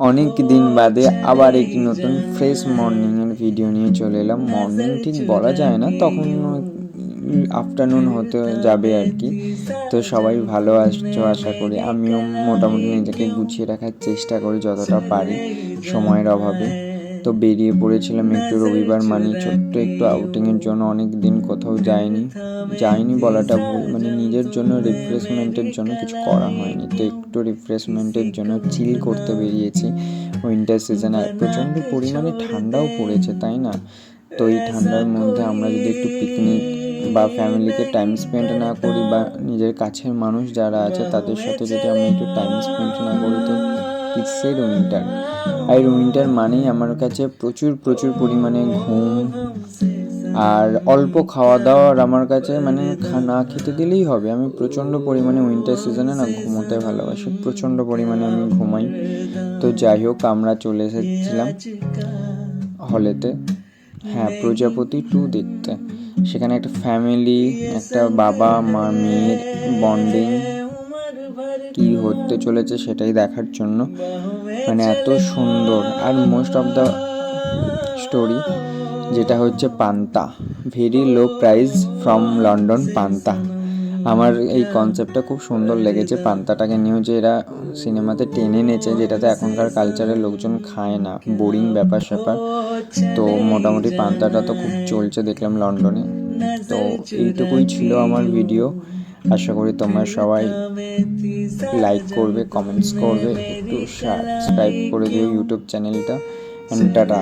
অনেক দিন বাদে আবার একটি নতুন ফ্রেশ মর্নিংয়ের ভিডিও নিয়ে চলে এলাম। মর্নিং ঠিক বলা যায় না, তখন আফটারনুন হতে যাবে আর কি। তো সবাই ভালো আছো আশা করি। আমিও মোটামুটি নিজেকে গুছিয়ে রাখার চেষ্টা করি যতটা পারি সময়ের অভাবে। তো বেরিয়ে পড়েছিলাম একটু, রবিবার মানে ছোট্ট একটু আউটিংয়ের জন্য। অনেক দিন কোথাও যাইনি বলাটা ভুল, মানে নিজের জন্য রিফ্রেশমেন্টের জন্য কিছু করা হয়নি। তো একটু রিফ্রেশমেন্টের জন্য চিল করতে বেরিয়েছি উইন্টার সিজনে। আর প্রচণ্ড পরিমাণে ঠান্ডাও পড়েছে, তাই না? তো এই ঠান্ডার মধ্যে আমরা যদি একটু পিকনিক বা ফ্যামিলিতে টাইম স্পেন্ড না করি, বা নিজের কাছের মানুষ যারা আছে তাদের সাথে যদি আমরা একটু টাইম স্পেন্ড না করি, তো কিসের উইন্টার। আর উইন্টার মানেই আমার কাছে প্রচুর প্রচুর পরিমাণে ঘুম আর অল্প খাওয়া দাওয়া। আর আমার কাছে মানে না খেতে দিলেই হবে। আমি প্রচণ্ড পরিমাণে উইন্টার সিজনে না ঘুমোতে ভালোবাসি, প্রচণ্ড পরিমাণে আমি ঘুমাই। তো যাই হোক, আমরা চলে এসেছিলাম হলেতে, হ্যাঁ, প্রজাপতি 2 দেখতে। সেখানে একটা ফ্যামিলি, একটা বাবা মা মেয়ের বন্ডিং কি হতে চলেছে সেটাই দেখার জন্য। মানে এত সুন্দর। আর মোস্ট অফ দ্য স্টোরি যেটা হচ্ছে পান্তা, very low price from London পান্তা। আমার এই কনসেপ্টটা খুব সুন্দর লেগেছে, পান্তাটাকে নিয়েও যে এরা সিনেমাতে টেনে এনেছে, যেটাতে এখনকার কালচারের লোকজন খায় না, বোরিং ব্যাপার স্যাপার। তো মোটামুটি পান্তাটা তো খুব চলছে দেখলাম লন্ডনে। তো এইটুকুই ছিল আমার ভিডিও। আশা করি তোমরা সবাই লাইক করবে, কমেন্টস করবে, একটু সাবস্ক্রাইব করে দিও ইউটিউব চ্যানেলটা। টাটা।